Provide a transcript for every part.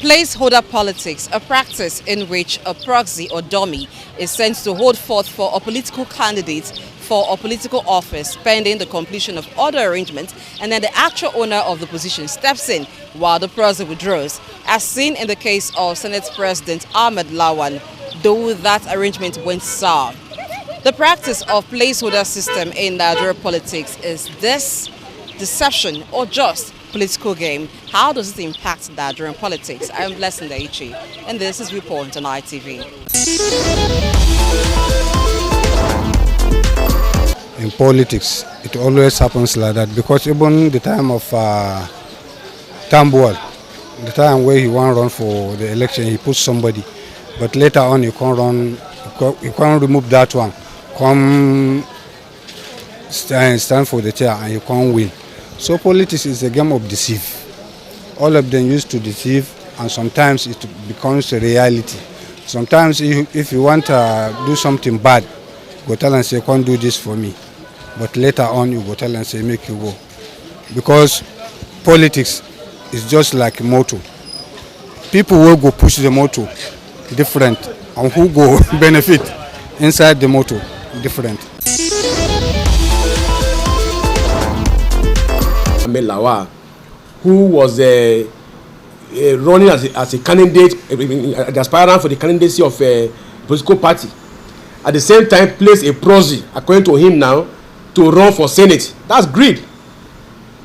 Placeholder politics, a practice in which a proxy or dummy is sent to hold forth for a political candidate for a political office pending the completion of other arrangements, and then the actual owner of the position steps in while the proxy withdraws, as seen in the case of Senate President Ahmed Lawan, though that arrangement went sour. The practice of placeholder system in Nigerian politics, is this deception or just political game? How does it impact Nigerian politics? I am Blessing Daichi, and this is Report on ITV. In politics, it always happens like that, because even the time of Tambuwal, the time where he want to run for the election, he put somebody, but later on he can't run, he can't remove that one, come stand for the chair, and you can't win. So politics is a game of deceive. All of them used to deceive, and sometimes it becomes a reality. Sometimes if you want to do something bad, go tell and say, can't do this for me. But later on, you go tell and say, make you go. Because politics is just like a motor. People will go push the motor different, and who go benefit inside the motor different. Ahmed Lawan, who was running as a candidate, the aspirant for the candidacy of a political party, at the same time placed a proxy, according to him now, to run for Senate. That's greed.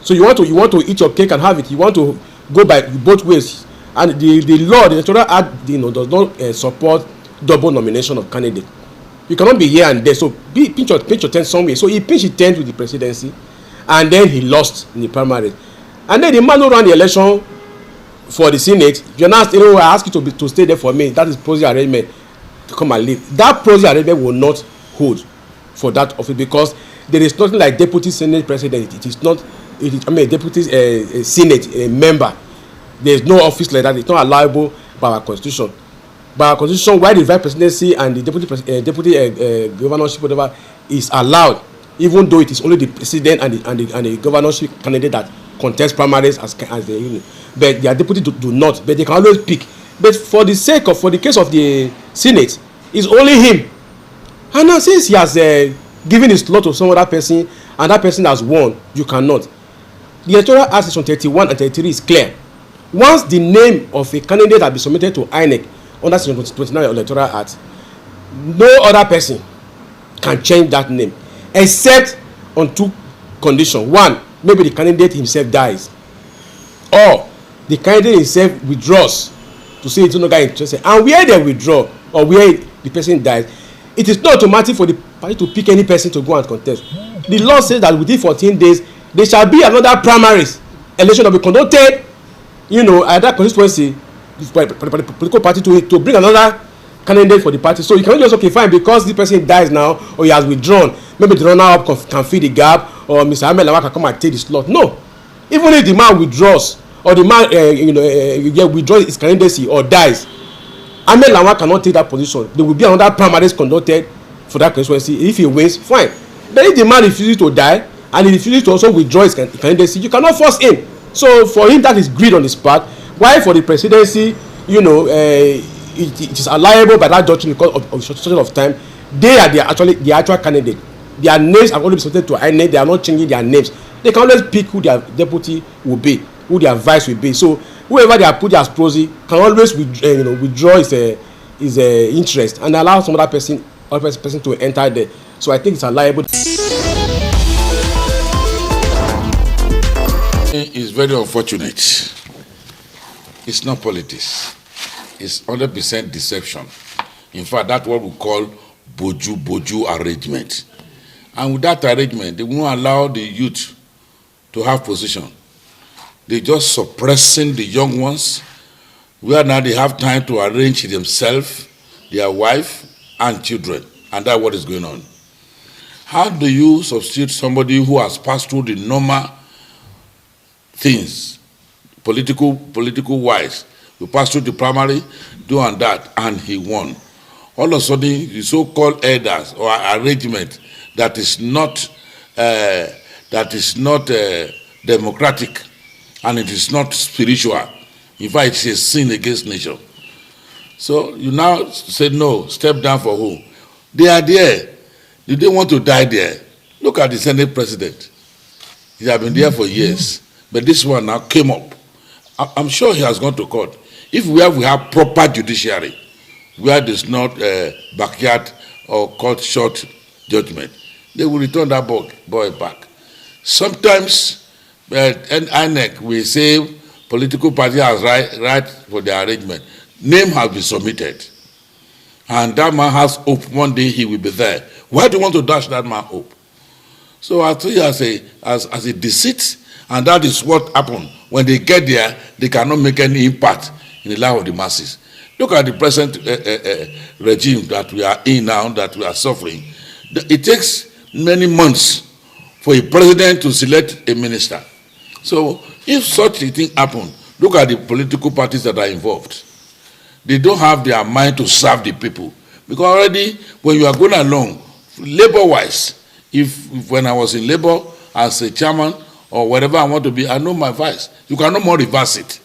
So you want to eat your cake and have it. You want to go by both ways. And the law, the Electoral Act, does not support double nomination of candidate. You cannot be here and there. So pinch your tent somewhere. So he pinched his tent with the presidency, and then he lost in the primary. And then the man who ran the election for the Senate, you're not, I ask you to stay there for me. That is proxy arrangement to come and leave. That proxy arrangement will not hold for that office, because there is nothing like deputy Senate president. It is not. Deputy Senate member. There is no office like that. It's not allowable by our constitution. By our constitution, why the vice presidency and the deputy governorship, whatever, is allowed, even though it is only the president and the governorship candidate that contest primaries as the union. But their deputy do not. But they can always pick. But for the case of the Senate, it's only him. And now since he has given his slot to some other person, and that person has won, you cannot. The Electoral Act section 31 and 33 is clear. Once the name of a candidate has been submitted to INEC under section 29 Electoral Act, no other person can change that name, except on two conditions. One, maybe the candidate himself dies, or the candidate himself withdraws to say it's no longer interested. And where they withdraw or where the person dies, it is not automatic for the party to pick any person to go and contest. The law says that within 14 days, there shall be another primaries election that will be conducted, at that constituency, for the political party to bring another candidate for the party. So you cannot just, okay, fine, because this person dies now or he has withdrawn, maybe the runner-up can fill the gap, or Mr. Ahmed Lawan can come and take the slot. No. Even if the man withdraws, or the man withdraws his candidacy or dies, Ahmed Lawan cannot take that position. There will be another primaries conducted for that constituency. If he wins, fine. But if the man refuses to die and he refuses to also withdraw his candidacy, you cannot force him. So for him, that is greed on his part. Why for the presidency, it is allowable by that judgment because of short of time. They are the actual candidate. Their names are only submitted to INEC. They are not changing their names. They can always pick who their deputy will be, who their vice will be. So whoever they have put as proxy can always withdraw his interest and allow some other person to enter there. So I think it's allowable. It's very unfortunate. It's not politics. It's 100% deception. In fact, that's what we call boju arrangement. And with that arrangement, they won't allow the youth to have position. They're just suppressing the young ones, where now they have time to arrange themselves, their wife, and children. And that's what is going on. How do you substitute somebody who has passed through the normal things, political wise? You pass through the primary, do and that, and he won. All of a sudden, the so-called elders or arrangement that is not democratic, and it is not spiritual, In fact, it's a sin against nature. So you now say no, step down for who? They are there. Do they want to die there? Look at the Senate president. He has been there for years. But this one now came up. I'm sure he has gone to court. If we have proper judiciary, where there's not backyard or court short judgment, they will return that boy back. Sometimes, INEC will say political party has right for the arrangement. Name has been submitted. And that man has hope one day he will be there. Why do you want to dash that man hope? So I tell you as a deceit, and that is what happened. When they get there, they cannot make any impact in the life of the masses. Look at the present regime that we are in now, that we are suffering. It takes many months for a president to select a minister. So if such a thing happens, look at the political parties that are involved. They don't have their mind to serve the people. Because already, when you are going along, labor-wise, if when I was in labor as a chairman or whatever I want to be, I know my vice. You can no more reverse it.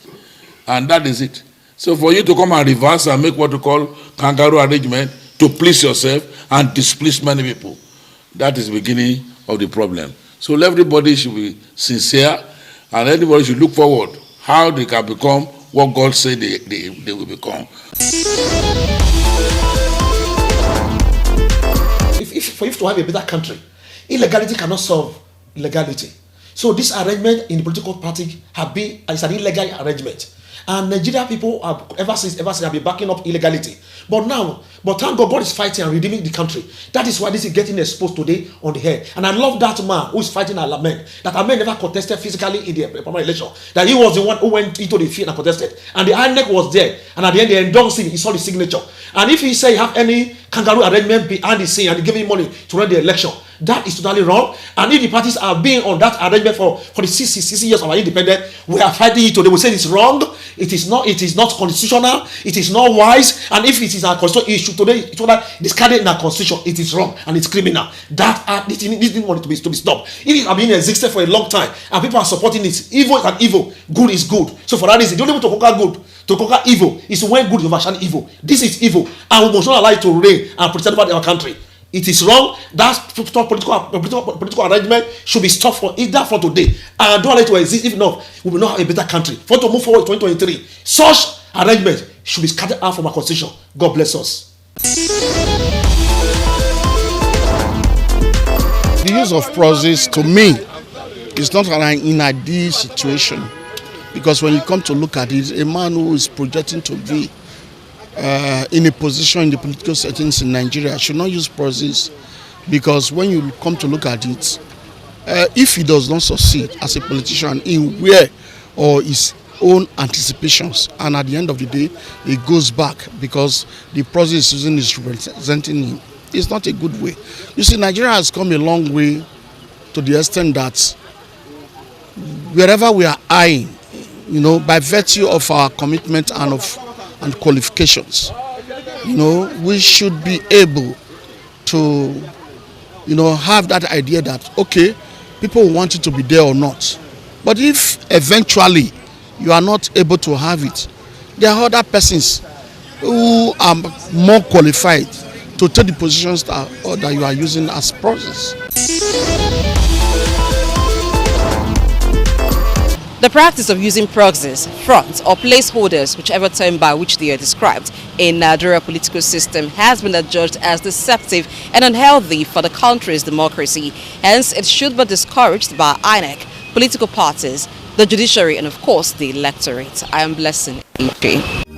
And that is it. So for you to come and reverse and make what you call kangaroo arrangement to please yourself and displease many people, that is the beginning of the problem. So everybody should be sincere and everybody should look forward how they can become what God said they will become. For you to have a better country, illegality cannot solve illegality. So this arrangement in the political party is an illegal arrangement. And Nigeria people have ever since have been backing up illegality. But thank God, God is fighting and redeeming the country. That is why this is getting exposed today on the air. And I love that man who is fighting Ahmed. That Ahmed never contested physically in the primary election. That he was the one who went into the field and contested. And the INEC was there. And at the end, they endorsed him. He saw the signature. And if he say he have any kangaroo arrangement behind the scene and give him money to run the election, that is totally wrong. And if the parties are being on that arrangement for the 60 years of our independence, we are fighting it today. We say it's wrong. It is not constitutional. It is not wise. And if it is our constitutional issue today, it's discarded in our constitution. It is wrong and it's criminal. That this didn't want it to be stopped. If it has been existed for a long time and people are supporting it, evil is an evil, good is good. So for that reason, the only way to conquer good, to conquer evil, is when good overshine evil. This is evil, and we must not allow it to reign and protect over our country. It is wrong. That political arrangement should be stopped for today. And don't allow it to exist. If not, we will not have a better country. For to move forward 2023, such arrangement should be scattered out from our constitution. God bless us. The use of proxies, to me, is not an ideal situation. Because when you come to look at it, a man who is projecting to be in a position in the political settings in Nigeria should not use proxies, because when you come to look at it, if he does not succeed as a politician in where or his own anticipations, and at the end of the day he goes back because the proxy is using is representing him, it's not a good way. You see, Nigeria has come a long way to the extent that wherever we are eyeing, by virtue of our commitment and qualifications, we should be able to, have that idea that, okay, people want you to be there or not. But if eventually you are not able to have it, there are other persons who are more qualified to take the positions that you are using as proxies. The practice of using proxies, fronts or placeholders, whichever term by which they are described, in Nigeria political system has been adjudged as deceptive and unhealthy for the country's democracy. Hence, it should be discouraged by INEC, political parties, the judiciary and of course the electorate. I am Blessing AJ.